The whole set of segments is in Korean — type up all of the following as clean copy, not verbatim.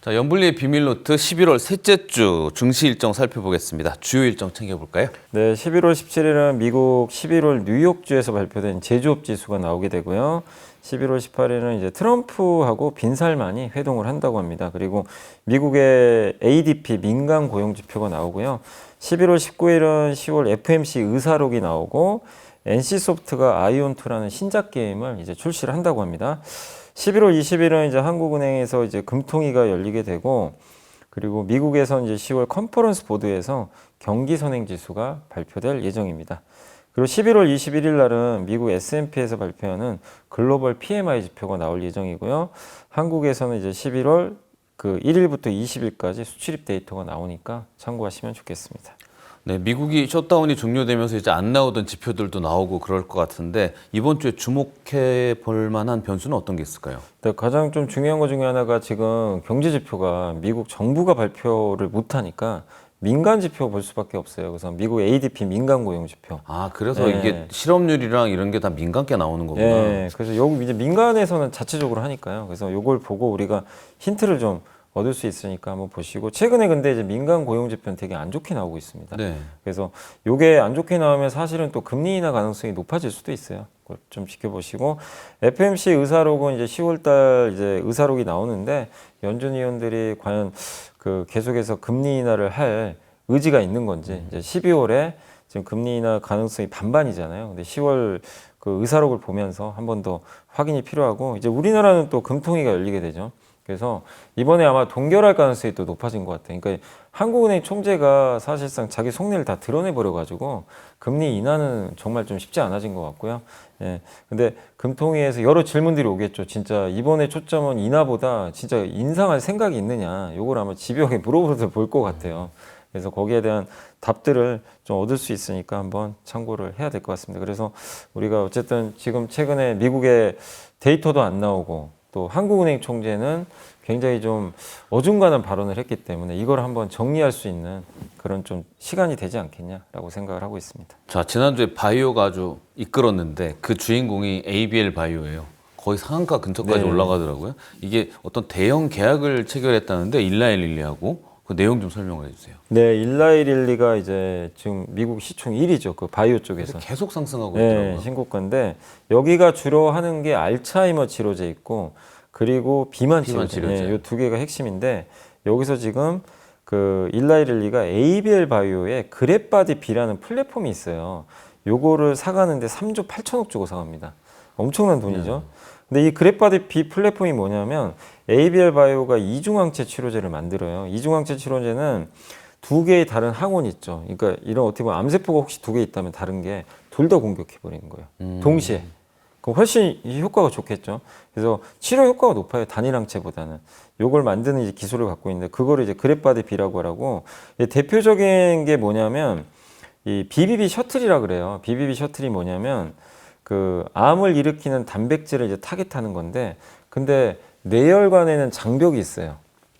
자, 연불리의 비밀노트 11월 셋째 주 증시 일정 살펴보겠습니다. 주요 일정 챙겨볼까요? 네, 11월 17일은 미국 11월 뉴욕주에서 발표된 제조업 지수가 나오게 되고요. 11월 18일은 이제 트럼프하고 빈살만이 회동을 한다고 합니다. 그리고 미국의 ADP 민간 고용 지표가 나오고요. 11월 19일은 10월 FMC 의사록이 나오고 NC소프트가 아이온2라는 신작 게임을 이제 출시를 한다고 합니다. 11월 20일은 이제 한국은행에서 이제 금통위가 열리게 되고, 그리고 미국에서 이제 10월 컨퍼런스 보드에서 경기 선행 지수가 발표될 예정입니다. 그리고 11월 21일 날은 미국 S&P에서 발표하는 글로벌 PMI 지표가 나올 예정이고요. 한국에서는 이제 11월 1일부터 20일까지 수출입 데이터가 나오니까 참고하시면 좋겠습니다. 네, 미국이 셧다운이 종료되면서 이제 안 나오던 지표들도 나오고 그럴 것 같은데 이번 주에 주목해 볼 만한 변수는 어떤 게 있을까요? 네, 가장 좀 중요한 것 중에 하나가 지금 경제 지표가 미국 정부가 발표를 못하니까 민간 지표 볼 수밖에 없어요. 그래서 미국 ADP 민간 고용 지표. 아, 그래서 네. 이게 실업률이랑 이런 게 다 민간께 나오는 거구나. 네, 그래서 여기 이제 민간에서는 자체적으로 하니까요. 그래서 요걸 보고 우리가 힌트를 좀 얻을 수 있으니까 한번 보시고, 최근에 근데 이제 민간 고용 지표는 되게 안 좋게 나오고 있습니다. 네. 그래서 요게 안 좋게 나오면 사실은 또 금리 인하 가능성이 높아질 수도 있어요. 그걸 좀 지켜보시고, FMC 의사록은 이제 10월달 이제 의사록이 나오는데 연준 위원들이 과연 계속해서 금리 인하를 할 의지가 있는 건지, 이제 12월에 지금 금리 인하 가능성이 반반이잖아요. 근데 10월 의사록을 보면서 한 번 더 확인이 필요하고, 이제 우리나라는 또 금통위가 열리게 되죠. 그래서 이번에 아마 동결할 가능성이 또 높아진 것 같아요. 그러니까 한국은행 총재가 사실상 자기 속내를 다 드러내버려가지고 금리 인하는 정말 좀 쉽지 않아진 것 같고요. 예. 근데 금통위에서 여러 질문들이 오겠죠. 진짜 이번에 초점은 인하보다 진짜 인상할 생각이 있느냐. 요걸 아마 집요하게 물어보면서 볼 것 같아요. 그래서 거기에 대한 답들을 좀 얻을 수 있으니까 한번 참고를 해야 될 것 같습니다. 그래서 우리가 어쨌든 지금 최근에 미국의 데이터도 안 나오고 또 한국은행 총재는 굉장히 좀 어중간한 발언을 했기 때문에 이걸 한번 정리할 수 있는 그런 좀 시간이 되지 않겠냐라고 생각을 하고 있습니다. 자, 지난주에 바이오가 아주 이끌었는데 그 주인공이 ABL 바이오예요. 거의 상한가 근처까지 네. 올라가더라고요. 이게 어떤 대형 계약을 체결했다는데 일라일릴리하고 그 내용 좀 설명을 해주세요. 네, 일라이릴리가 이제 지금 미국 시총 1위죠. 그 바이오 쪽에서. 계속 상승하고 네, 있더라고요. 신고가인데 여기가 주로 하는 게 알츠하이머 치료제 있고, 그리고 비만 치료제. 네, 이 두 개가 핵심인데, 여기서 지금 일라이릴리가 ABL 바이오의 그랩바디 B라는 플랫폼이 있어요. 요거를 사가는데 3조 8천억 주고 사갑니다. 엄청난 돈이죠. 근데 이 그랩바디 B 플랫폼이 뭐냐면 ABL 바이오가 이중항체 치료제를 만들어요. 이중항체 치료제는 두 개의 다른 항원이 있죠. 그러니까 이런 어떻게 보면 암세포가 혹시 두 개 있다면 다른 게 둘 다 공격해 버리는 거예요. 동시에. 그럼 훨씬 효과가 좋겠죠. 그래서 치료 효과가 높아요. 단일 항체보다는. 요걸 만드는 이제 기술을 갖고 있는데, 그거를 이제 그랩바디 B라고 하라고. 대표적인 게 뭐냐면 이 BBB 셔틀이라 그래요. BBB 셔틀이 뭐냐면 암을 일으키는 단백질을 이제 타겟하는 건데, 근데 뇌혈관에는 장벽이 있어요.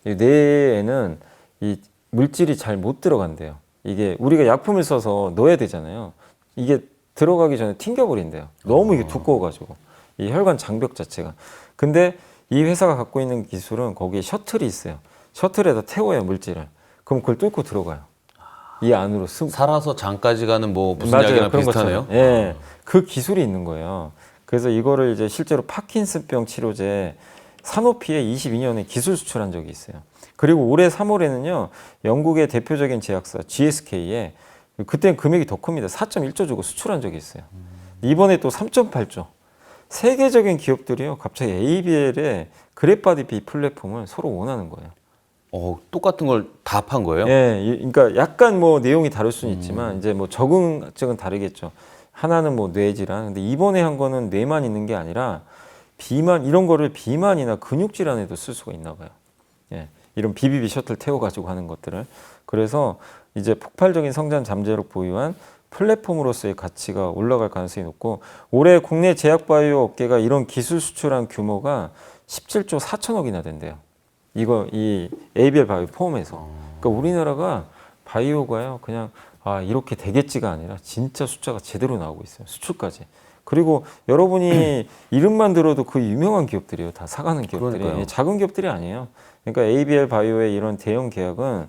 이 뇌에는 이 물질이 잘 못 들어간대요. 이게 우리가 약품을 써서 넣어야 되잖아요. 이게 들어가기 전에 튕겨버린대요. 너무 이게 두꺼워가지고 이 혈관 장벽 자체가. 근데 이 회사가 갖고 있는 기술은 거기에 셔틀이 있어요. 셔틀에다 태워요, 물질을. 그럼 그걸 뚫고 들어가요. 이 안으로 살아서 장까지 가는 뭐 무슨 맞아요. 약이랑 그런 비슷하네요. 것처럼. 예, 그 기술이 있는 거예요. 그래서 이거를 이제 실제로 파킨슨병 치료제 사노피에 22년에 기술 수출한 적이 있어요. 그리고 올해 3월에는요, 영국의 대표적인 제약사 GSK에 그때는 금액이 더 큽니다. 4.1조 주고 수출한 적이 있어요. 이번에 또 3.8조. 세계적인 기업들이요, 갑자기 ABL의 그랩바디 B 플랫폼을 서로 원하는 거예요. 똑같은 걸 다 판 거예요? 예, 그러니까 약간 뭐 내용이 다를 수는 있지만 이제 뭐 적응증은 다르겠죠. 하나는 뭐 뇌질환, 근데 이번에 한 거는 뇌만 있는 게 아니라 비만, 이런 거를 비만이나 근육 질환에도 쓸 수가 있나 봐요. 예, 이런 BBB 셔틀 태워가지고 하는 것들을. 그래서 이제 폭발적인 성장 잠재력 보유한 플랫폼으로서의 가치가 올라갈 가능성이 높고, 올해 국내 제약바이오 업계가 이런 기술 수출한 규모가 17조 4천억이나 된대요. 이 ABL 바이오 포함해서. 그러니까 우리나라가 바이오가요, 그냥 이렇게 되겠지가 아니라 진짜 숫자가 제대로 나오고 있어요. 수출까지. 그리고 여러분이 이름만 들어도 그 유명한 기업들이에요. 다 사가는 기업들이. 그러니까요. 작은 기업들이 아니에요. 그러니까 ABL 바이오의 이런 대형 계약은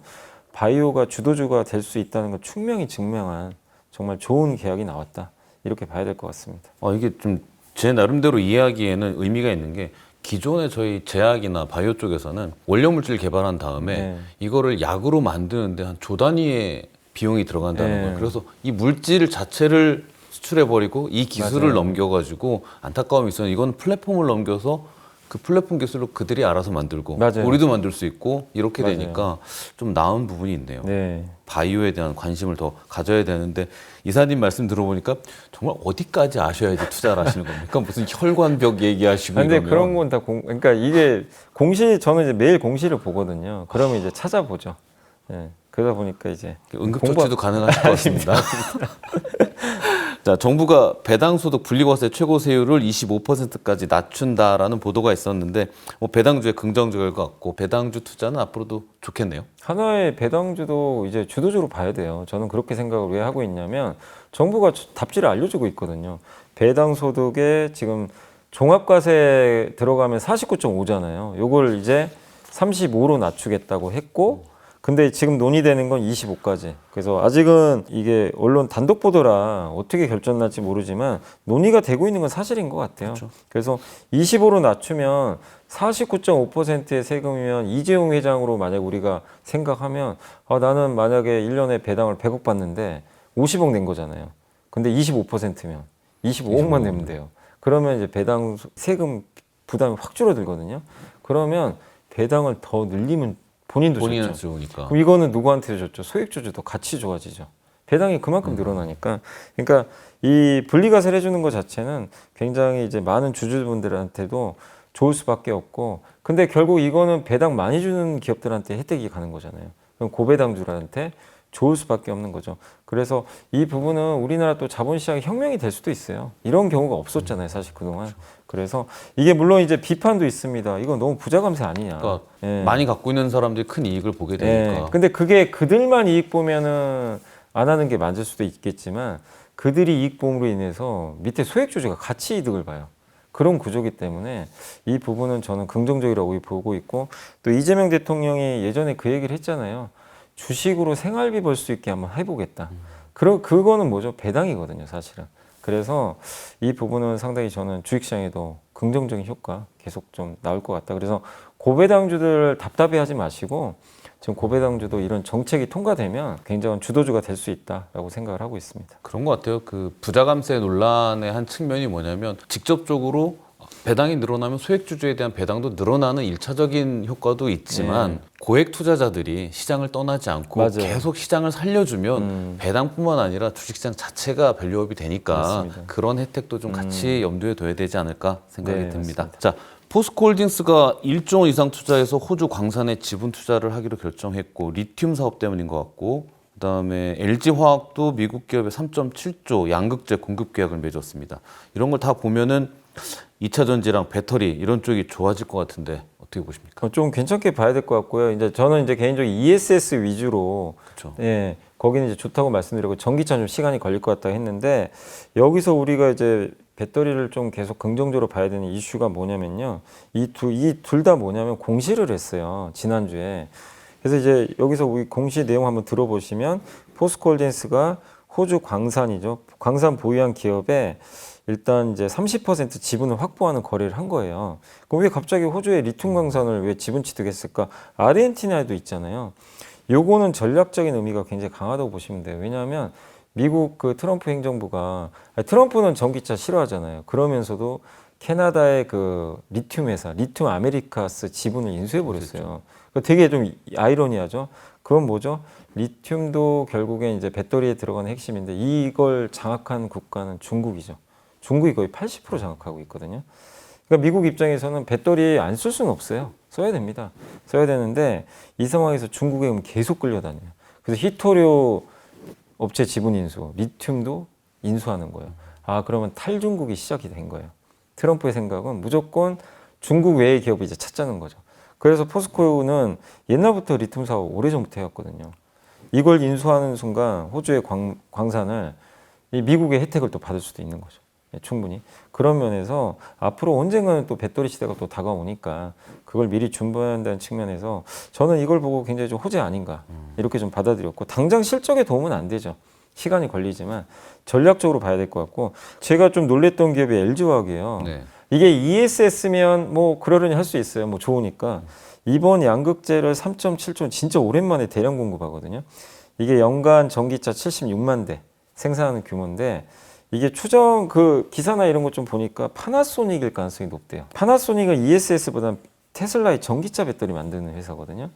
바이오가 주도주가 될 수 있다는 걸 충명히 증명한 정말 좋은 계약이 나왔다. 이렇게 봐야 될 것 같습니다. 이게 좀 제 나름대로 이해하기에는 의미가 있는 게 기존의 저희 제약이나 바이오 쪽에서는 원료 물질 개발한 다음에 네. 이거를 약으로 만드는데 한 조 단위의 비용이 들어간다는 네. 거예요. 그래서 이 물질 자체를 수출해버리고 이 기술을 맞아요. 넘겨가지고 안타까움이 있어요. 이건 플랫폼을 넘겨서 그 플랫폼 기술로 그들이 알아서 만들고 맞아요. 우리도 만들 수 있고 이렇게 맞아요. 되니까 좀 나은 부분이 있네요. 네. 바이오에 대한 관심을 더 가져야 되는데 이사님 말씀 들어보니까 정말 어디까지 아셔야지 투자를 하시는 겁니까? 무슨 혈관벽 얘기하시고 근데 이러면 그런 건 다 그러니까 이게 공시 저는 이제 매일 공시를 보거든요. 그러면 이제 찾아보죠. 예. 그러다 보니까 이제 응급조치도 가능하실 것 같습니다. 자, 정부가 배당소득 분리과세 최고 세율을 25%까지 낮춘다라는 보도가 있었는데 뭐 배당주에 긍정적일 것 같고 배당주 투자는 앞으로도 좋겠네요. 하나의 배당주도 이제 주도주로 봐야 돼요. 저는 그렇게 생각을 왜 하고 있냐면 정부가 답지를 알려주고 있거든요. 배당 소득에 지금 종합과세 들어가면 49.5잖아요. 요걸 이제 35로 낮추겠다고 했고 근데 지금 논의되는 건 25까지. 그래서 아직은 이게 언론 단독 보도라 어떻게 결정날지 모르지만 논의가 되고 있는 건 사실인 것 같아요. 그렇죠. 그래서 25로 낮추면 49.5%의 세금이면 이재용 회장으로 만약 우리가 생각하면 나는 만약에 1년에 배당을 100억 받는데 50억 낸 거잖아요. 근데 25%면 25억만 내면 돼요. 그러면 이제 배당 세금 부담이 확 줄어들거든요. 그러면 배당을 더 늘리면 본인도 본인은 줬죠. 좋으니까. 그럼 이거는 누구한테 줬죠? 소액주주도 같이 좋아지죠. 배당이 그만큼 늘어나니까. 그러니까 이 분리과세를 해주는 것 자체는 굉장히 이제 많은 주주분들한테도 좋을 수밖에 없고, 근데 결국 이거는 배당 많이 주는 기업들한테 혜택이 가는 거잖아요. 그럼 고배당주들한테 좋을 수밖에 없는 거죠. 그래서 이 부분은 우리나라 또 자본시장의 혁명이 될 수도 있어요. 이런 경우가 없었잖아요, 사실 그동안. 그래서 이게 물론 이제 비판도 있습니다. 이건 너무 부자 감세 아니냐. 그러니까 예. 많이 갖고 있는 사람들이 큰 이익을 보게 되니까. 근데 그게 그들만 이익 보면은 안 하는 게 맞을 수도 있겠지만 그들이 이익 보험으로 인해서 밑에 소액주주가 같이 이득을 봐요. 그런 구조기 때문에 이 부분은 저는 긍정적이라고 보고 있고, 또 이재명 대통령이 예전에 그 얘기를 했잖아요. 주식으로 생활비 벌 수 있게 한번 해보겠다. 그거는 뭐죠? 배당이거든요, 사실은. 그래서 이 부분은 상당히 저는 주식시장에도 긍정적인 효과 계속 좀 나올 것 같다. 그래서 고배당주들 답답해하지 마시고 지금 고배당주도 이런 정책이 통과되면 굉장한 주도주가 될 수 있다라고 생각을 하고 있습니다. 그런 것 같아요. 그 부자 감세 논란의 한 측면이 뭐냐면 직접적으로 배당이 늘어나면 소액주주에 대한 배당도 늘어나는 일차적인 효과도 있지만 고액 투자자들이 시장을 떠나지 않고 맞아요. 계속 시장을 살려주면 배당뿐만 아니라 주식시장 자체가 밸류업이 되니까 맞습니다. 그런 혜택도 좀 같이 염두에 둬야 되지 않을까 생각이 네, 듭니다. 맞습니다. 자, 포스코홀딩스가 1조 원 이상 투자해서 호주 광산에 지분 투자를 하기로 결정했고 리튬 사업 때문인 것 같고, 그다음에 LG화학도 미국 기업에 3.7조 양극재 공급 계약을 맺었습니다. 이런 걸 다 보면은 2차 전지랑 배터리 이런 쪽이 좋아질 것 같은데 어떻게 보십니까? 좀 괜찮게 봐야 될 것 같고요. 이제 저는 이제 개인적으로 ESS 위주로 그렇죠. 예, 거기는 이제 좋다고 말씀드리고 전기차 좀 시간이 걸릴 것 같다 했는데, 여기서 우리가 이제 배터리를 좀 계속 긍정적으로 봐야 되는 이슈가 뭐냐면요. 이 둘 다 뭐냐면 공시를 했어요, 지난주에. 그래서 이제 여기서 우리 공시 내용 한번 들어보시면 포스코홀딩스가 호주 광산이죠. 광산 보유한 기업에 일단 이제 30% 지분을 확보하는 거래를 한 거예요. 그럼 왜 갑자기 호주에 리튬 광산을 왜 지분 취득했을까? 아르헨티나에도 있잖아요. 요거는 전략적인 의미가 굉장히 강하다고 보시면 돼요. 왜냐하면 미국 그 트럼프 행정부가, 트럼프는 전기차 싫어하잖아요. 그러면서도 캐나다의 그 리튬 회사, 리튬 아메리카스 지분을 인수해 버렸어요. 되게 좀 아이러니하죠. 그건 뭐죠? 리튬도 결국엔 이제 배터리에 들어가는 핵심인데 이걸 장악한 국가는 중국이죠. 중국이 거의 80% 장악하고 있거든요. 그러니까 미국 입장에서는 배터리 안 쓸 수는 없어요. 써야 됩니다. 써야 되는데 이 상황에서 중국에 계속 끌려다녀요. 그래서 히토류 업체 지분 인수, 리튬도 인수하는 거예요. 그러면 탈중국이 시작이 된 거예요. 트럼프의 생각은 무조건 중국 외의 기업을 이제 찾자는 거죠. 그래서 포스코는 옛날부터 리튬 사업 오래전부터 해왔거든요. 이걸 인수하는 순간 호주의 광산을 이 미국의 혜택을 또 받을 수도 있는 거죠. 충분히. 그런 면에서 앞으로 언젠가는 또 배터리 시대가 또 다가오니까 그걸 미리 준비한다는 측면에서 저는 이걸 보고 굉장히 좀 호재 아닌가 이렇게 좀 받아들였고, 당장 실적에 도움은 안 되죠. 시간이 걸리지만 전략적으로 봐야 될 것 같고, 제가 좀 놀랬던 기업이 LG화학이에요. 네. 이게 ESS면 뭐 그러려니 할 수 있어요. 뭐 좋으니까. 이번 양극재를 3.7조 진짜 오랜만에 대량 공급하거든요. 이게 연간 전기차 76만 대 생산하는 규모인데, 이게 추정 그 기사나 이런 것 좀 보니까 파나소닉일 가능성이 높대요. 파나소닉은 ESS보다는 테슬라의 전기차 배터리 만드는 회사거든요.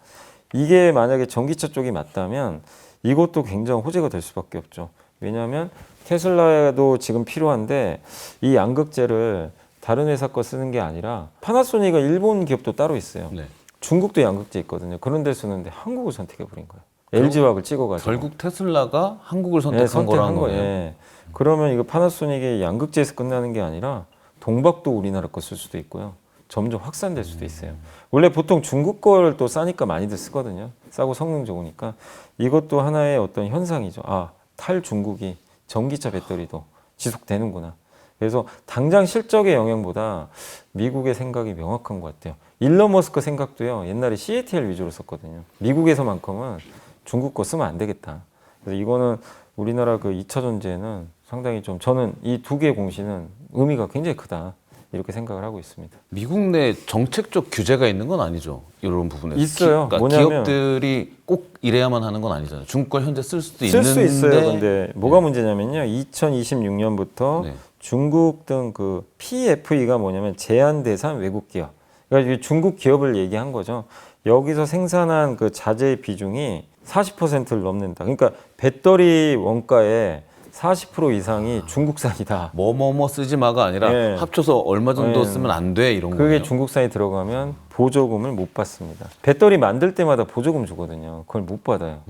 이게 만약에 전기차 쪽이 맞다면 이것도 굉장히 호재가 될 수밖에 없죠. 왜냐하면 테슬라도 지금 필요한데 이 양극재를 다른 회사 거 쓰는 게 아니라, 파나소닉은 일본 기업도 따로 있어요. 네. 중국도 양극재 있거든요. 그런 데 쓰는데 한국을 선택해 버린 거예요. LG화학을 찍어가지고. 결국 테슬라가 한국을 선택한 선택한 거라는 거예요. 예. 그러면 이거 파나소닉의 양극재에서 끝나는 게 아니라 동박도 우리나라 거 쓸 수도 있고요. 점점 확산될 수도 있어요. 원래 보통 중국 걸 또 싸니까 많이들 쓰거든요. 싸고 성능 좋으니까. 이것도 하나의 어떤 현상이죠. 아, 탈중국이 전기차 배터리도 지속되는구나. 그래서 당장 실적의 영향보다 미국의 생각이 명확한 것 같아요. 일론 머스크 생각도요, 옛날에 CATL 위주로 썼거든요. 미국에서만큼은 중국 거 쓰면 안 되겠다. 그래서 이거는 우리나라 그 2차 전지에는 상당히 좀, 저는 이 두 개의 공시는 의미가 굉장히 크다, 이렇게 생각을 하고 있습니다. 미국 내 정책적 규제가 있는 건 아니죠. 이런 부분에서. 있어요. 그러니까 뭐냐면 기업들이 꼭 이래야만 하는 건 아니잖아요. 중국 걸 현재 쓸 수도 쓸 수 있는데. 있어요. 근데 뭐가 문제냐면요. 2026년부터 네. 중국 등 그 PFE가 뭐냐면 제한 대상 외국 기업. 그러니까 중국 기업을 얘기한 거죠. 여기서 생산한 그 자재의 비중이 40%를 넘는다. 그러니까 배터리 원가의 40% 이상이 중국산이다. 뭐뭐뭐 쓰지 마가 아니라 네. 합쳐서 얼마 정도 네. 쓰면 안 돼 이런 그게 거예요. 중국산이 들어가면 보조금을 못 받습니다. 배터리 만들 때마다 보조금 주거든요. 그걸 못 받아요.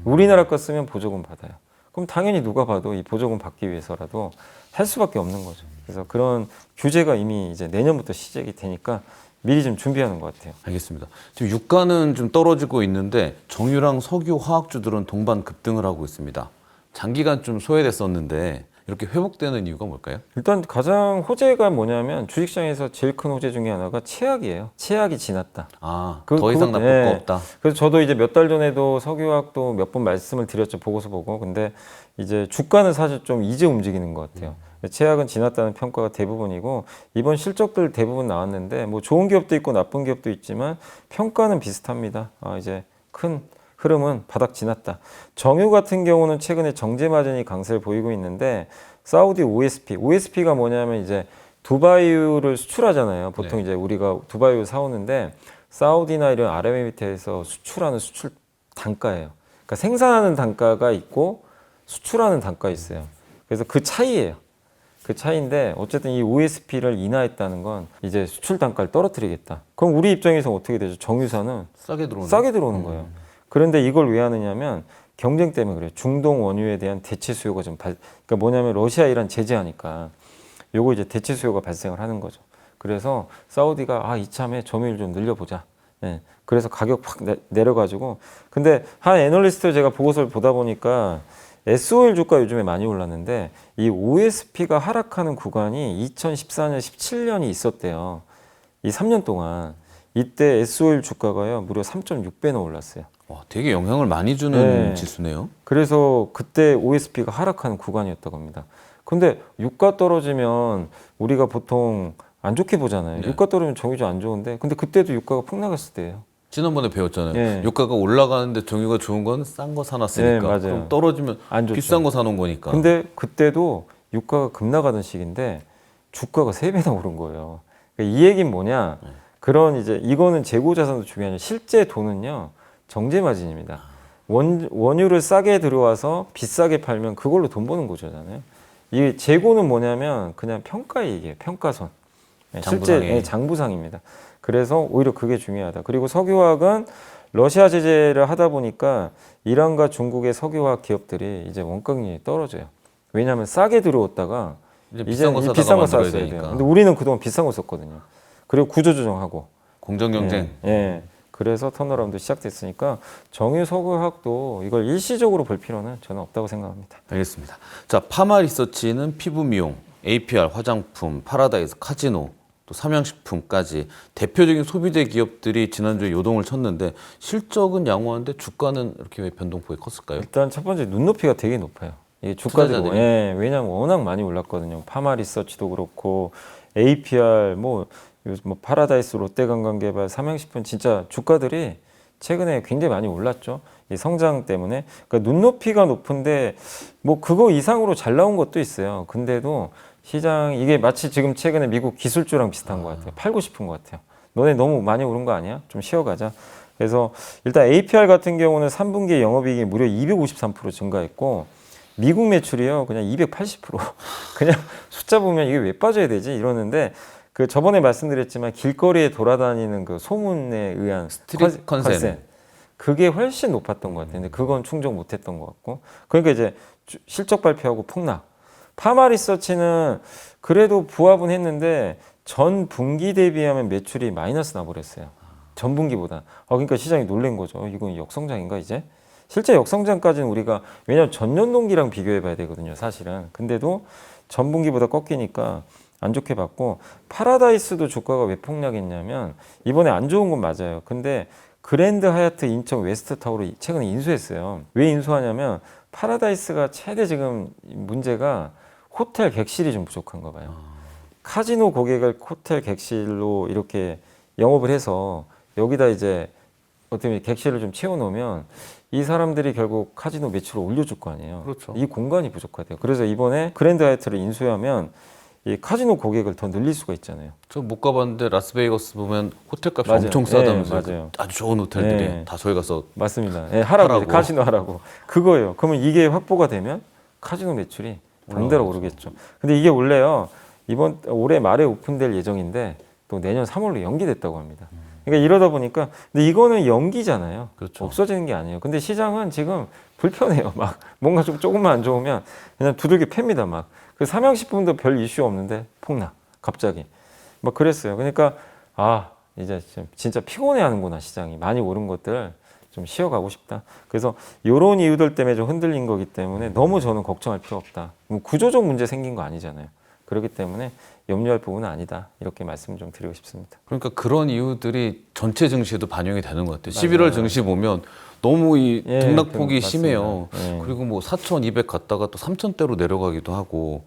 우리나라 거 쓰면 보조금 받아요. 그럼 당연히 누가 봐도 이 보조금 받기 위해서라도 할 수밖에 없는 거죠. 그래서 그런 규제가 이미 이제 내년부터 시작이 되니까 미리 좀 준비하는 것 같아요. 알겠습니다. 지금 유가는 좀 떨어지고 있는데 정유랑 석유 화학주들은 동반 급등을 하고 있습니다. 장기간 좀 소외됐었는데 이렇게 회복되는 이유가 뭘까요? 일단 가장 호재가 뭐냐면 주식시장에서 제일 큰 호재 중에 하나가 최악이에요. 최악이 지났다. 아, 더 이상 나쁠 네. 거 없다. 그래서 저도 이제 몇 달 전에도 석유화학도 몇 번 말씀을 드렸죠. 보고서 보고. 근데 이제 주가는 사실 좀 이제 움직이는 것 같아요. 최악은 지났다는 평가가 대부분이고, 이번 실적들 대부분 나왔는데 뭐 좋은 기업도 있고 나쁜 기업도 있지만 평가는 비슷합니다. 아, 이제 큰 흐름은 바닥 지났다. 정유 같은 경우는 최근에 정제 마진이 강세를 보이고 있는데, 사우디 OSP가 뭐냐면 이제 두바이유를 수출하잖아요. 보통 네. 이제 우리가 두바이유 사오는데 사우디나 이런 아랍에미리트에서 수출하는 수출 단가예요. 그러니까 생산하는 단가가 있고 수출하는 단가 있어요. 그래서 그 차이예요. 그 차이인데 어쨌든 이 OSP를 인하했다는 건 이제 수출 단가를 떨어뜨리겠다. 그럼 우리 입장에서 어떻게 되죠? 정유사는 싸게 들어오는 거예요. 그런데 이걸 왜 하느냐면 경쟁 때문에 그래요. 중동 원유에 대한 대체 수요가 좀 그러니까 뭐냐면 러시아 이란 제재하니까 요거 이제 대체 수요가 발생을 하는 거죠. 그래서 사우디가 이참에 점유율 좀 늘려보자. 네. 그래서 가격 확 내려가지고, 근데 한 애널리스트 제가 보고서를 보다 보니까 SOL 주가 요즘에 많이 올랐는데 이 OSP가 하락하는 구간이 2014년, 17년이 있었대요. 이 3년 동안 이때 SOL 주가가요 무려 3.6배나 올랐어요. 와, 되게 영향을 많이 주는 네. 지수네요. 그래서 그때 OSP가 하락하는 구간이었다고 합니다. 근데 유가 떨어지면 우리가 보통 안 좋게 보잖아요. 네. 유가 떨어지면 정유주 안 좋은데, 근데 그때도 유가가 폭 나갔을 때예요. 지난번에 배웠잖아요. 네. 유가가 올라가는데 정유가 좋은 건 싼 거 사놨으니까. 네, 맞아요. 그럼 떨어지면 안 좋죠. 비싼 거 사놓은 거니까. 근데 그때도 유가가 급나가던 시기인데 주가가 3배나 오른 거예요. 그러니까 이 얘기는 뭐냐? 그런 이제 이거는 재고 자산도 중요하죠. 실제 돈은요 정제 마진입니다. 원유를 싸게 들어와서 비싸게 팔면 그걸로 돈 버는 거잖아요. 이 재고는 뭐냐면 그냥 평가이익이에요. 평가선. 실제 장부상입니다. 그래서 오히려 그게 중요하다. 그리고 석유화학은 러시아 제재를 하다 보니까 이란과 중국의 석유화학 기업들이 이제 원가격이 떨어져요. 왜냐하면 싸게 들어왔다가 이제 비싼 거 샀어야 돼요. 근데 우리는 그동안 비싼 거 썼거든요. 그리고 구조조정하고 공정 경쟁. 예. 그래서 턴어라운드 시작됐으니까 정유 석유화학도 이걸 일시적으로 볼 필요는 저는 없다고 생각합니다. 알겠습니다. 자, 파마 리서치는 피부 미용, APR, 화장품, 파라다이스, 카지노, 또 삼양식품까지 대표적인 소비재 기업들이 지난주에 요동을 쳤는데 실적은 양호한데 주가는 이렇게 왜 변동폭이 컸을까요? 일단 첫 번째 눈높이가 되게 높아요. 이게 주가들이 투자자들이? 왜냐하면 워낙 많이 올랐거든요. 파마리서치도 그렇고 APR 요즘 뭐 파라다이스, 롯데관광개발, 삼양식품 진짜 주가들이 최근에 굉장히 많이 올랐죠. 이 성장 때문에. 그러니까 눈높이가 높은데 뭐 그거 이상으로 잘 나온 것도 있어요. 근데도 시장 이게 마치 지금 최근에 미국 기술주랑 비슷한 것 같아요. 팔고 싶은 것 같아요. 너네 너무 많이 오른 거 아니야? 좀 쉬어가자. 그래서 일단 APR 같은 경우는 3분기에 영업이익이 무려 253% 증가했고 미국 매출이요 그냥 280% 그냥 숫자 보면 이게 왜 빠져야 되지 이러는데 그 저번에 말씀드렸지만 길거리에 돌아다니는 그 소문에 의한 스트릿 컨센. 그게 훨씬 높았던 것 같아요. 근데 그건 충족 못했던 것 같고 그러니까 이제 실적 발표하고 폭락. 파마리서치는 그래도 부합은 했는데 전 분기 대비하면 매출이 마이너스 나버렸어요. 전 분기보다. 그러니까 시장이 놀란 거죠. 이건 역성장인가 이제? 실제 역성장까지는 우리가 왜냐하면 전년 동기랑 비교해 봐야 되거든요. 사실은. 근데도 전 분기보다 꺾이니까 안 좋게 봤고 파라다이스도 주가가 왜 폭락했냐면 이번에 안 좋은 건 맞아요. 근데 그랜드 하얏트 인천 웨스트타워를 최근에 인수했어요. 왜 인수하냐면 파라다이스가 최대 지금 문제가 호텔 객실이 좀 부족한가 봐요. 카지노 고객을 호텔 객실로 이렇게 영업을 해서 여기다 이제 어떻게 보면 객실을 좀 채워놓으면 이 사람들이 결국 카지노 매출을 올려줄 거 아니에요. 그렇죠. 이 공간이 부족하대요. 그래서 이번에 그랜드 하얏트를 인수하면 이 카지노 고객을 더 늘릴 수가 있잖아요. 저 못 가봤는데 라스베이거스 보면 호텔값이 맞아요. 엄청 싸다면서요. 네, 맞아요. 아주 좋은 호텔들이 네. 다 저희 가서 맞습니다. 하라고, 하라고. 이제 카지노 하라고. 그거예요. 그러면 이게 확보가 되면 카지노 매출이 당대로 오르겠죠. 근데 이게 원래요. 올해 말에 오픈될 예정인데 또 내년 3월로 연기됐다고 합니다. 그러니까 이러다 보니까 근데 이거는 연기잖아요. 그렇죠. 없어지는 게 아니에요. 근데 시장은 지금 불편해요. 막 뭔가 좀 조금만 안 좋으면 그냥 두들겨 팹니다. 막 그 삼양식품도 별 이슈 없는데 폭락 갑자기 막 그랬어요. 그러니까 이제 진짜 피곤해하는구나 시장이 많이 오른 것들 좀 쉬어가고 싶다. 그래서 이런 이유들 때문에 좀 흔들린 거기 때문에 너무 저는 걱정할 필요 없다. 뭐 구조적 문제 생긴 거 아니잖아요. 그렇기 때문에 염려할 부분은 아니다. 이렇게 말씀 좀 드리고 싶습니다. 그러니까 그런 이유들이 전체 증시에도 반영이 되는 것 같아요. 맞아요. 11월 증시 보면 너무 이 등락폭이 맞습니다. 심해요. 예. 그리고 뭐 4,200 갔다가 또 3,000대로 내려가기도 하고.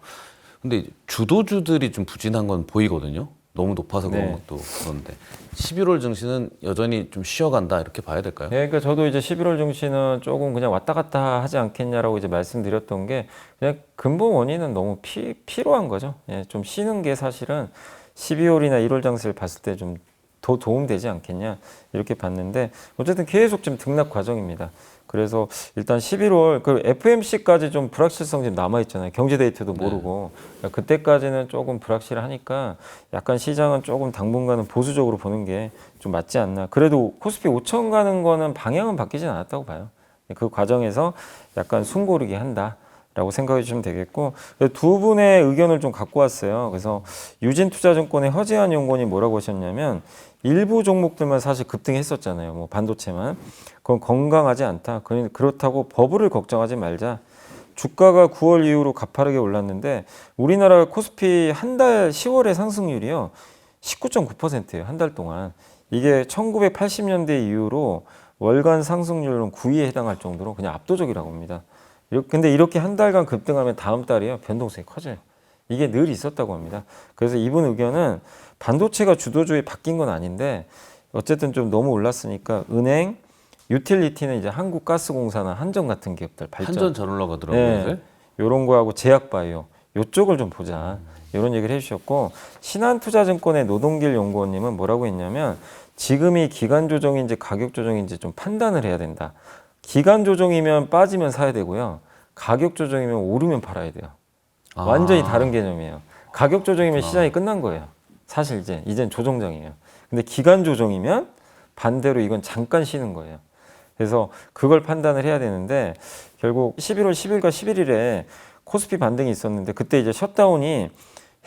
근데 주도주들이 좀 부진한 건 보이거든요. 너무 높아서 그런 네. 것도 그런데 11월 증시는 여전히 좀 쉬어간다 이렇게 봐야 될까요? 그러니까 저도 이제 11월 증시는 조금 그냥 왔다 갔다 하지 않겠냐라고 이제 말씀드렸던 게 그냥 근본 원인은 너무 피로한 거죠. 좀 쉬는 게 사실은 12월이나 1월 장세를 봤을 때 좀 더 도움되지 않겠냐 이렇게 봤는데 어쨌든 계속 지금 등락 과정입니다. 그래서 일단 11월 그 FMC까지 좀 불확실성 좀 남아 있잖아요. 경제 데이터도 모르고 그러니까 그때까지는 조금 불확실하니까 약간 시장은 조금 당분간은 보수적으로 보는 게 좀 맞지 않나. 그래도 코스피 5천 가는 거는 방향은 바뀌진 않았다고 봐요. 그 과정에서 약간 숨 고르게 한다. 라고 생각해 주시면 되겠고 두 분의 의견을 좀 갖고 왔어요. 그래서 유진투자증권의 허재한 연구원이 뭐라고 하셨냐면 일부 종목들만 사실 급등했었잖아요. 뭐 반도체만. 그건 건강하지 않다. 그렇다고 버블을 걱정하지 말자. 주가가 9월 이후로 가파르게 올랐는데 우리나라 코스피 한 달 10월의 상승률이요. 19.9%예요. 한 달 동안. 이게 1980년대 이후로 월간 상승률은 9위에 해당할 정도로 그냥 압도적이라고 합니다. 근데 이렇게 한 달간 급등하면 다음 달이요 변동성이 커져요. 이게 늘 있었다고 합니다. 그래서 이분 의견은 반도체가 주도주에 바뀐 건 아닌데 어쨌든 좀 너무 올랐으니까 은행, 유틸리티는 이제 한국가스공사나 한전 같은 기업들 발전. 한전 잘 올라가더라고요. 이런 거하고 제약바이오 이쪽을 좀 보자. 이런 얘기를 해주셨고 신한투자증권의 노동길 연구원님은 뭐라고 했냐면 지금이 기간 조정인지 가격 조정인지 좀 판단을 해야 된다. 기간 조정이면 빠지면 사야 되고요. 가격 조정이면 오르면 팔아야 돼요. 완전히 다른 개념이에요. 가격 조정이면 시장이 끝난 거예요. 사실 이젠 조정장이에요. 근데 기간 조정이면 반대로 이건 잠깐 쉬는 거예요. 그래서 그걸 판단을 해야 되는데 결국 11월 10일과 11일에 코스피 반등이 있었는데 그때 이제 셧다운이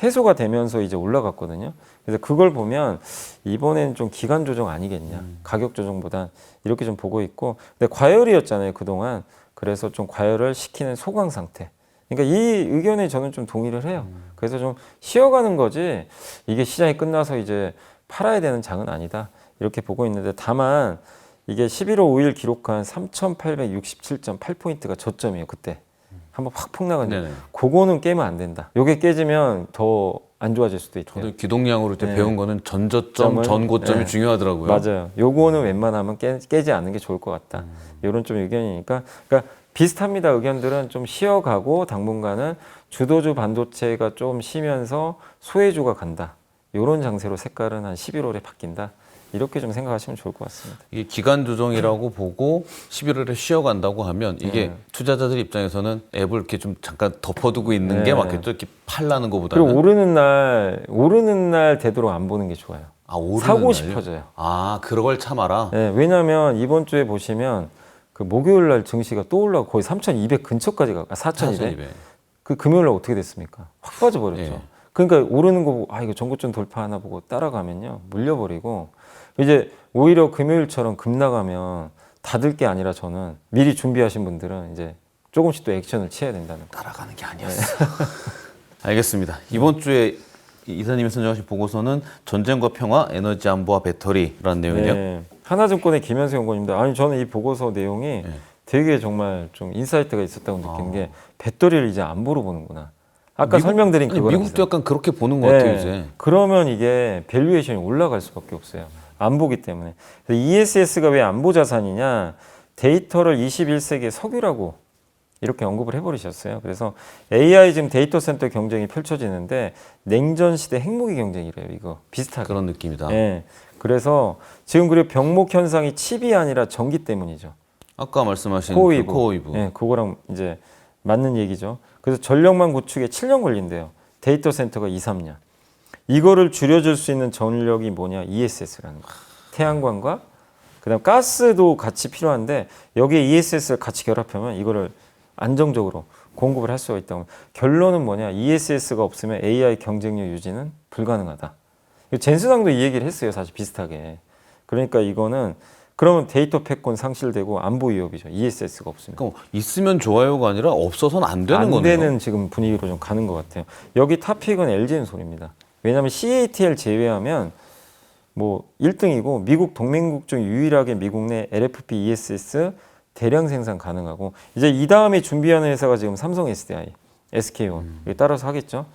해소가 되면서 이제 올라갔거든요. 그래서 그걸 보면 이번엔 좀 기간 조정 아니겠냐. 가격 조정보단 이렇게 좀 보고 있고. 근데 과열이었잖아요, 그동안. 그래서 좀 과열을 시키는 소강 상태. 그러니까 이 의견에 저는 좀 동의를 해요. 그래서 좀 쉬어가는 거지 이게 시장이 끝나서 이제 팔아야 되는 장은 아니다. 이렇게 보고 있는데 다만 이게 11월 5일 기록한 3,867.8포인트가 저점이에요. 그때 한번 확 폭락한 그거는 깨면 안 된다. 요게 깨지면 더 안 좋아질 수도 있대요. 저도 기동량으로 때 네. 배운 거는 전저점, 전고점이 네. 중요하더라고요. 맞아요. 요거는 웬만하면 깨지 않는 게 좋을 것 같다. 이런 좀 의견이니까. 그러니까 비슷합니다. 의견들은 좀 쉬어가고 당분간은 주도주 반도체가 좀 쉬면서 소외주가 간다. 이런 장세로 색깔은 한 11월에 바뀐다. 이렇게 좀 생각하시면 좋을 것 같습니다. 이게 기간 조정이라고 보고 11월에 쉬어간다고 하면 이게 투자자들 입장에서는 앱을 이렇게 좀 잠깐 덮어두고 있는 게 맞겠죠. 이렇게 팔라는 것보다는. 그리고 오르는 날 되도록 안 보는 게 좋아요. 아, 오르는 사고 날요? 싶어져요. 아, 그걸 참아라. 네, 왜냐하면 이번 주에 보시면 그 목요일 날 증시가 또 올라가고 거의 3,200 근처까지 가고 4,200. 그 금요일 날 어떻게 됐습니까? 확 빠져버렸죠. 예. 그러니까 오르는 거 보고 아 이거 전고점 돌파하나 보고 따라가면요 물려버리고 이제 오히려 금요일처럼 급 나가면 닫을 게 아니라 저는 미리 준비하신 분들은 이제 조금씩 또 액션을 취해야 된다는 거. 따라가는 게 아니었어. 알겠습니다. 이번 주에 이사님이 선정하신 보고서는 전쟁과 평화, 에너지 안보와 배터리라는 내용이요. 네. 하나증권의 김현수 연구원입니다. 아니 저는 이 보고서 내용이 되게 정말 좀 인사이트가 있었다고 느낀 게 배터리를 이제 안보로 보는구나. 아까 설명드린 그거랑 미국도 약간 그렇게 보는 것 같아요 이제. 그러면 이게 밸류에이션이 올라갈 수밖에 없어요. 안보기 때문에. ESS가 왜 안보 자산이냐? 데이터를 21세기의 석유라고 이렇게 언급을 해버리셨어요. 그래서 AI 지금 데이터 센터 경쟁이 펼쳐지는데 냉전 시대 핵무기 경쟁이래요. 이거 비슷하게. 그런 느낌이다. 네. 그래서 지금 그리고 병목 현상이 칩이 아니라 전기 때문이죠. 아까 말씀하신 코어웨이브. 코어웨이브. 네, 그거랑 이제 맞는 얘기죠. 그래서 전력망 구축에 7년 걸린대요. 데이터 센터가 2, 3년. 이거를 줄여줄 수 있는 전력이 뭐냐? ESS라는 거. 태양광과 그다음 가스도 같이 필요한데 여기에 ESS를 같이 결합하면 이거를 안정적으로 공급을 할 수가 있다고. 결론은 뭐냐? ESS가 없으면 AI 경쟁력 유지는 불가능하다. 젠스당도 이 얘기를 했어요. 사실 비슷하게. 그러니까 이거는 그러면 데이터 패권 상실되고 안보 위협이죠. ESS가 없으면. 그러니까 있으면 좋아요가 아니라 없어서는 안 되는 거네요. 안 되는 지금 분위기로 좀 가는 것 같아요. 여기 탑픽은 LG엔솔입니다. 왜냐하면 CATL 제외하면 뭐 1등이고 미국 동맹국 중 유일하게 미국 내 LFP ESS 대량 생산 가능하고 이제 이 다음에 준비하는 회사가 지금 삼성 SDI, SK온 따라서 하겠죠.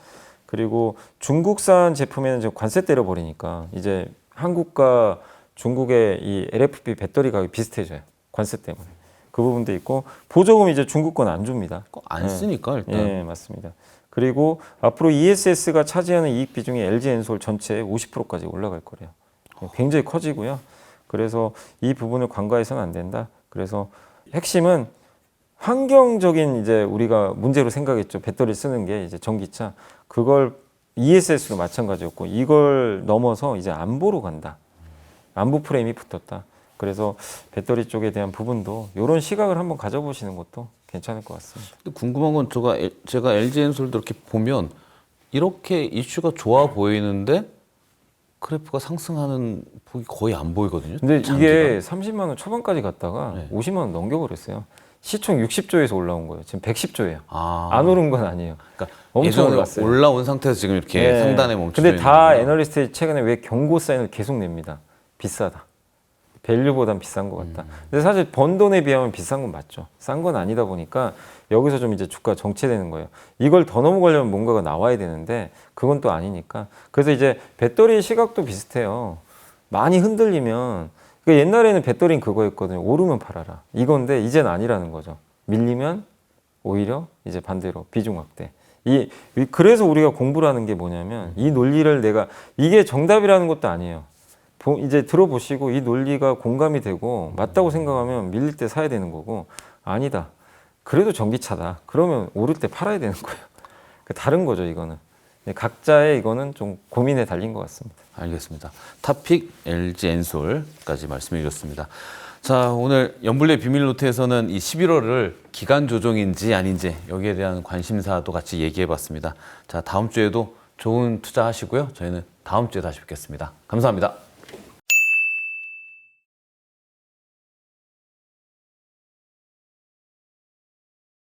그리고 중국산 제품에는 지금 관세 때려버리니까 이제 한국과 중국의 이 LFP 배터리 가격이 비슷해져요. 관세 때문에. 그 부분도 있고 보조금 이제 중국 건 안 줍니다. 안 쓰니까 일단. 네, 맞습니다. 그리고 앞으로 ESS가 차지하는 이익 비중이 LG엔솔 전체의 50%까지 올라갈 거래요. 굉장히 커지고요. 그래서 이 부분을 간과해서는 안 된다. 그래서 핵심은 환경적인 이제 우리가 문제로 생각했죠. 배터리 쓰는 게 이제 전기차. 그걸 ESS도 마찬가지였고 이걸 넘어서 이제 안보로 간다. 안보 프레임이 붙었다. 그래서 배터리 쪽에 대한 부분도 이런 시각을 한번 가져보시는 것도 괜찮을 것 같습니다. 근데 궁금한 건 제가 LG엔솔도 이렇게 보면 이렇게 이슈가 좋아 보이는데 그래프가 상승하는 폭이 거의 안 보이거든요. 근데 장기가. 이게 30만 원 초반까지 갔다가 50만 원 넘겨버렸어요. 시총 60조에서 올라온 거예요. 지금 110조예요. 안 오른 건 아니에요. 그러니까 엄청 예전에 올랐어요. 올라온 상태에서 지금 이렇게 상단에 멈춰 근데 있는 다 거구나. 애널리스트 최근에 왜 경고 사인을 계속 냅니다. 비싸다. 밸류보단 비싼 것 같다. 근데 사실 번 돈에 비하면 비싼 건 맞죠. 싼 건 아니다 보니까 여기서 좀 이제 주가 정체되는 거예요. 이걸 더 넘어가려면 뭔가가 나와야 되는데 그건 또 아니니까. 그래서 이제 배터리 시각도 비슷해요. 많이 흔들리면 그러니까 옛날에는 배터리는 그거였거든요. 오르면 팔아라. 이건데 이젠 아니라는 거죠. 밀리면 오히려 이제 반대로 비중 확대. 그래서 우리가 공부를 하는 게 뭐냐면 이 논리를 이게 정답이라는 것도 아니에요. 이제 들어보시고 이 논리가 공감이 되고 맞다고 생각하면 밀릴 때 사야 되는 거고 아니다. 그래도 전기차다. 그러면 오를 때 팔아야 되는 거예요. 다른 거죠, 이거는. 각자의 이거는 좀 고민에 달린 것 같습니다. 알겠습니다. 탑픽 LG엔솔까지 말씀해 주셨습니다. 자, 오늘 연불리의 비밀노트에서는 이 11월을 기간 조정인지 아닌지 여기에 대한 관심사도 같이 얘기해 봤습니다. 자, 다음 주에도 좋은 투자하시고요. 저희는 다음 주에 다시 뵙겠습니다. 감사합니다.